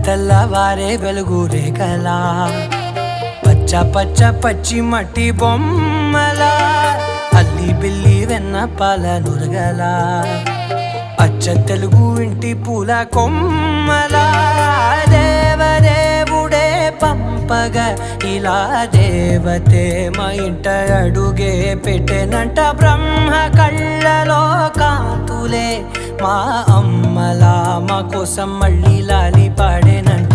తెల్లవారే వెలుగు రేఖలా పచ్చ పచ్చ పచ్చి మట్టి బొమ్మలా అల్లి బిల్లి వెన్న పాల నురగలా అచ్చ తెలుగు ఇంటి పూల కొమ్మలా దేవదేవుడే పంపగా ఇలా దేవతే మా ఇంట అడుగే పెట్టెనంట బ్రహ్మ కళ్ళలో కాంతులే మా అమ్మలా మా కోసం మళ్ళీ లాలి పాడేనంట.